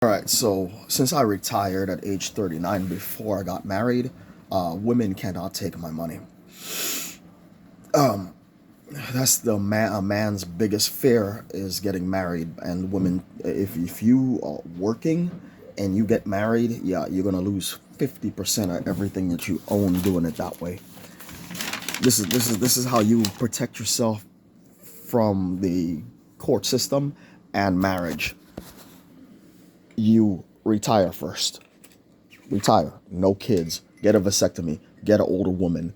All right, so since I retired at age 39 before I got married, women cannot take my money. That's a man's biggest fear is getting married, and women. If you are working and you get married, yeah, you're gonna lose 50% of everything that you own doing it that way. This is how you protect yourself from the court system and marriage. You retire first. Retire. No kids. Get a vasectomy. Get an older woman.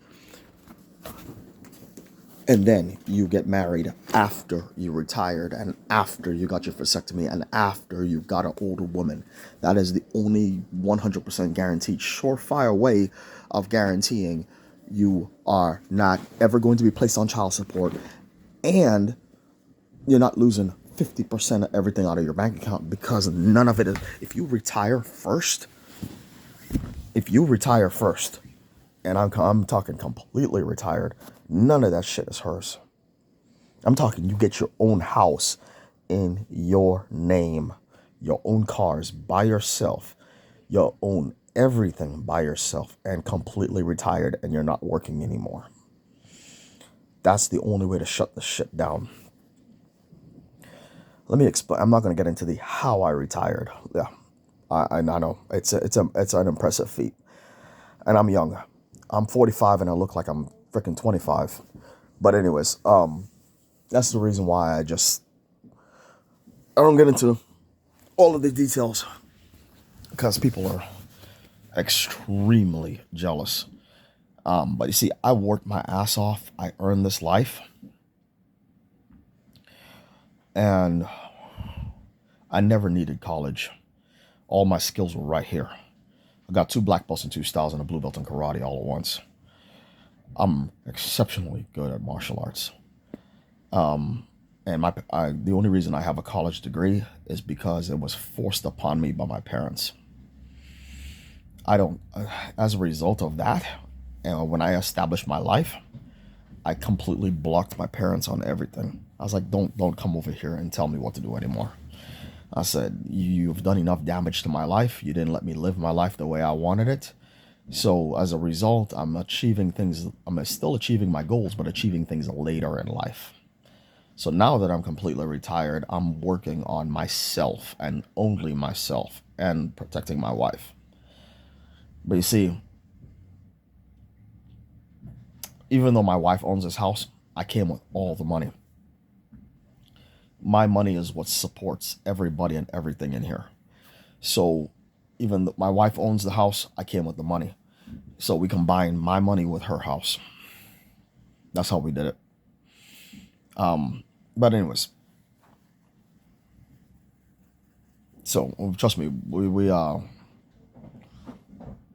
And then you get married after you retired and after you got your vasectomy and after you got an older woman. That is the only 100% guaranteed, surefire way of guaranteeing you are not ever going to be placed on child support and you're not losing 50% of everything out of your bank account because none of it is. If you retire first, and I'm talking completely retired, none of that shit is hers. I'm talking you get your own house in your name, your own cars by yourself, your own everything by yourself, and completely retired, and you're not working anymore. That's the only way to shut the shit down. Let me explain. I'm not going to get into the how I retired. Yeah, I know it's an impressive feat, and I'm young. I'm 45 and I look like I'm freaking 25. But anyways, that's the reason why I don't get into all of the details because people are extremely jealous. But you see, I worked my ass off. I earned this life, and I never needed college. All my skills were right here. I got 2 black belts in 2 styles and a blue belt in karate all at once. I'm exceptionally good at martial arts. And the only reason I have a college degree is because it was forced upon me by my parents. I don't, as a result of that, and when I established my life, I completely blocked my parents on everything. I was like, don't come over here and tell me what to do anymore. I said, you've done enough damage to my life. You didn't let me live my life the way I wanted it. So as a result, I'm achieving things. I'm still achieving my goals, but achieving things later in life. So now that I'm completely retired, I'm working on myself and only myself and protecting my wife. But you see, even though my wife owns this house, I came with all the money. My money is what supports everybody and everything in here. So even though my wife owns the house, I came with the money. So we combined my money with her house. That's how we did it. But anyways, so trust me, we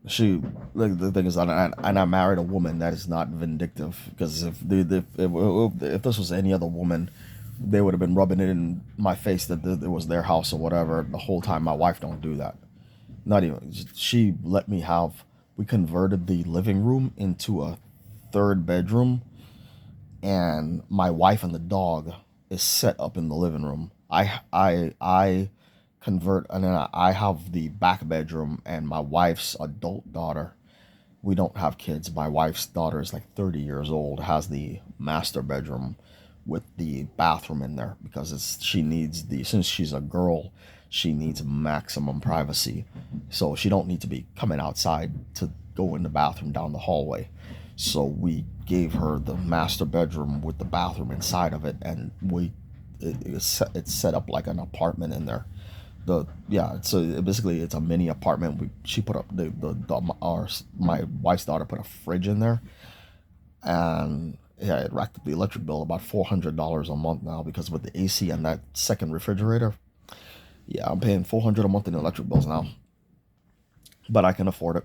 she like the thing is that I married a woman that is not vindictive because if this was any other woman, they would have been rubbing it in my face that it was their house or whatever the whole time. My wife don't do that. Not even. She let me have. We converted the living room into a third bedroom, and my wife and the dog is set up in the living room. I convert, and then I have the back bedroom and my wife's adult daughter. We don't have kids. My wife's daughter is like 30 years old, has the master bedroom with the bathroom in there because she needs since she's a girl, she needs maximum privacy. So she don't need to be coming outside to go in the bathroom down the hallway. So we gave her the master bedroom with the bathroom inside of it, and it's set up like an apartment in there. Basically it's a mini apartment. She put up my wife's daughter put a fridge in there, and yeah, it racked up the electric bill about $400 a month now because with the AC and that second refrigerator. Yeah, I'm paying $400 a month in electric bills now, but I can afford it.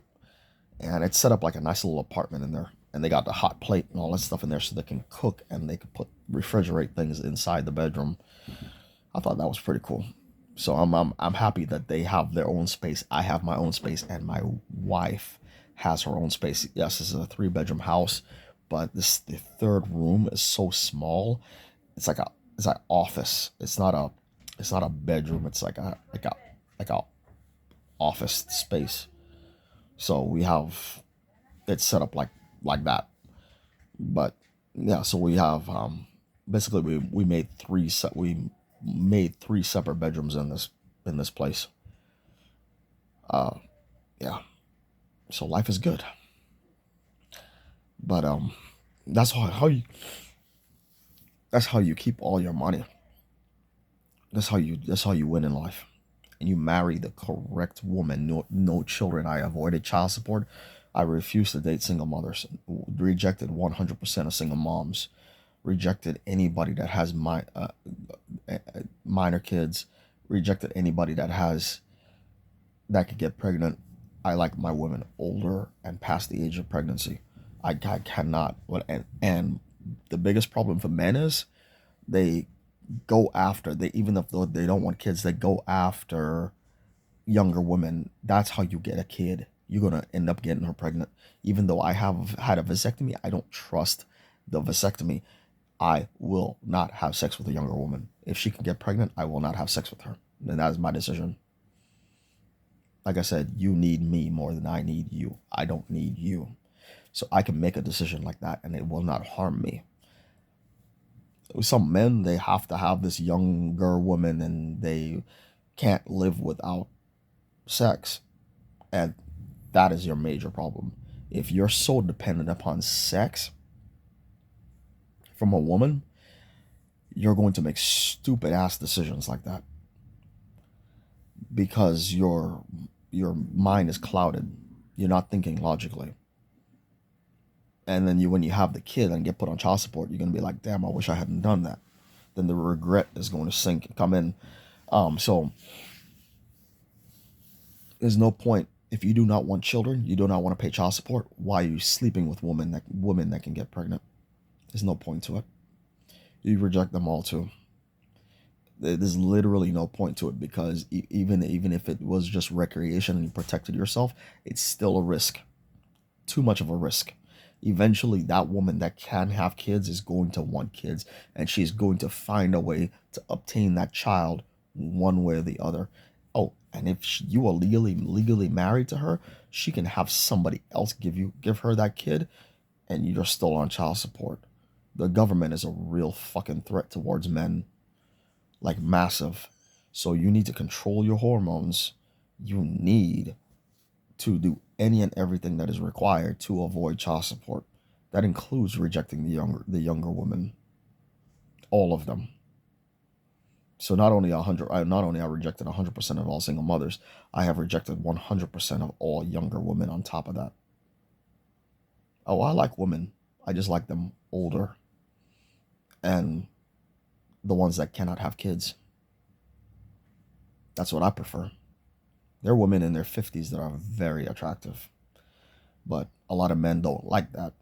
And it's set up like a nice little apartment in there, and they got the hot plate and all that stuff in there so they can cook and they can refrigerate things inside the bedroom. I thought that was pretty cool. So I'm happy that they have their own space. I have my own space, and my wife has her own space. Yes, this is a 3 bedroom house, but the third room is so small. It's like office. It's not a bedroom. It's like a office space. So we have it set up like that. But yeah, so we have basically we made we made three separate bedrooms in this place. Uh, yeah. So life is good. But that's that's how you keep all your money. That's how you win in life. And you marry the correct woman. No children. I avoided child support. I refused to date single mothers. Rejected 100% of single moms. Rejected anybody that has minor kids. Rejected anybody that could get pregnant. I like my women older and past the age of pregnancy. I cannot. And the biggest problem for men is they go after, they even if they don't want kids, they go after younger women. That's how you get a kid. You're gonna end up getting her pregnant. Even though I have had a vasectomy, I don't trust the vasectomy. I will not have sex with a younger woman. If she can get pregnant, I will not have sex with her. And that is my decision. Like I said, you need me more than I need you. I don't need you. So I can make a decision like that and it will not harm me. Some men, they have to have this younger woman and they can't live without sex. And that is your major problem. If you're so dependent upon sex from a woman, you're going to make stupid ass decisions like that because your mind is clouded. You're not thinking logically. And then when you have the kid and get put on child support, you're gonna be like, damn, I wish I hadn't done that. Then the regret is going to come in. So there's no point. If you do not want children, you do not want to pay child support. Why are you sleeping with women that can get pregnant? There's no point to it. You reject them all too. There's literally no point to it because even if it was just recreation and you protected yourself, it's still a risk. Too much of a risk. Eventually that woman that can have kids is going to want kids and she's going to find a way to obtain that child one way or the other. Oh, and if you are legally married to her, she can have somebody else give her that kid and you're still on child support. The government is a real fucking threat towards men, like massive. So you need to control your hormones. You need to do any and everything that is required to avoid child support. That includes rejecting the younger woman, all of them. So not only I rejected 100% of all single mothers, I have rejected 100% of all younger women on top of that. Oh, I like women. I just like them older and the ones that cannot have kids. That's what I prefer. There are women in their 50s that are very attractive, but a lot of men don't like that.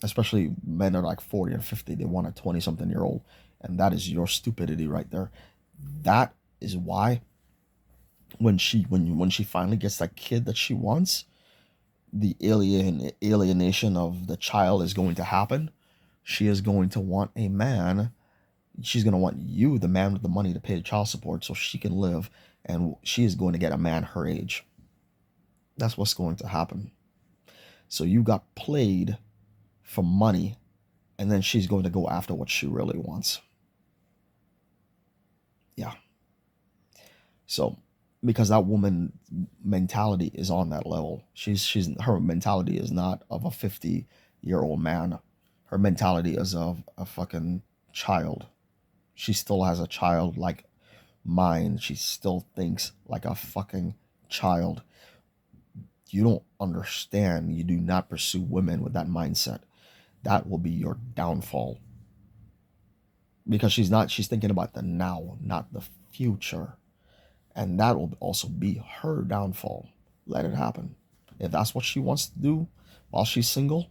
Especially men are like 40 and 50. They want a 20-something-year-old, and that is your stupidity right there. That is why when she finally gets that kid that she wants, the alienation of the child is going to happen. She is going to want a man. She's going to want you, the man with the money to pay the child support so she can live, and she is going to get a man her age. That's what's going to happen. So you got played for money, and then she's going to go after what she really wants. Yeah. So because that woman mentality is on that level. Her mentality is not of a 50-year-old man. Her mentality is of a fucking child. She still has a childlike mind. She still thinks like a fucking child. You don't understand. You do not pursue women with that mindset. That will be your downfall. Because she's thinking about the now, not the future. And that will also be her downfall. Let it happen. If that's what she wants to do while she's single,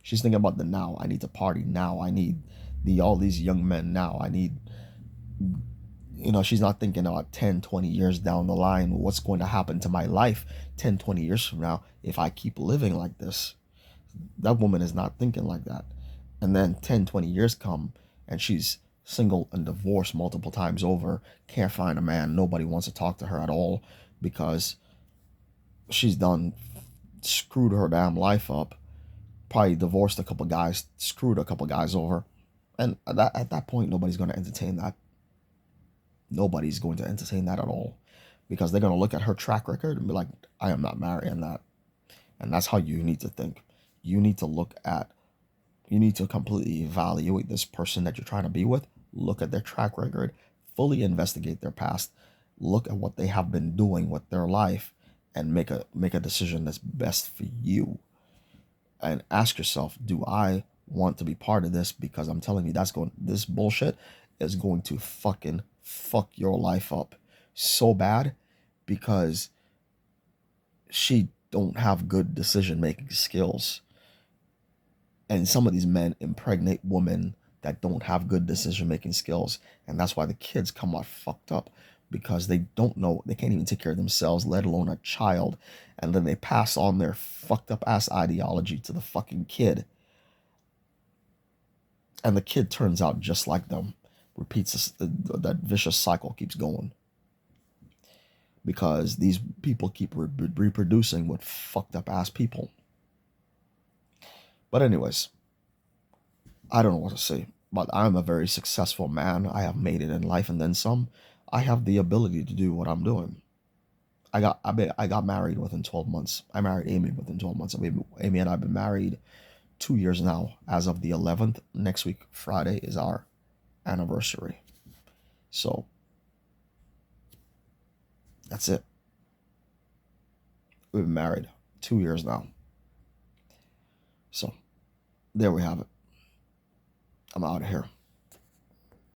she's thinking about the now. I need to party now. I need all these young men now. I need, she's not thinking about 10, 20 years down the line, what's going to happen to my life 10, 20 years from now if I keep living like this. That woman is not thinking like that. And then 10, 20 years come and she's single and divorced multiple times over, can't find a man, nobody wants to talk to her at all because she's done screwed her damn life up, probably divorced a couple guys, screwed a couple guys over. And at that point, nobody's going to entertain that. Nobody's going to entertain that at all because they're going to look at her track record and be like, I am not marrying that. And that's how you need to think. You need to look at, you need to completely evaluate this person that you're trying to be with. Look at their track record, fully investigate their past, look at what they have been doing with their life, and make a decision that's best for you. And ask yourself, do I want to be part of this? Because I'm telling you, this bullshit is going to fucking fuck your life up so bad because she don't have good decision making skills. And some of these men impregnate women that don't have good decision making skills. And that's why the kids come out fucked up because they don't know, they can't even take care of themselves, let alone a child. And then they pass on their fucked up ass ideology to the fucking kid. And the kid turns out just like them. Repeats this, that vicious cycle keeps going. Because these people keep reproducing with fucked up ass people. But anyways, I don't know what to say. But I'm a very successful man. I have made it in life and then some. I have the ability to do what I'm doing. I got married within 12 months. I married Amy within 12 months. Amy and I have been married 2 years now. As of the 11th, next week, Friday, is our anniversary. So, that's it. We've been married 2 years now. So, there we have it. I'm out of here.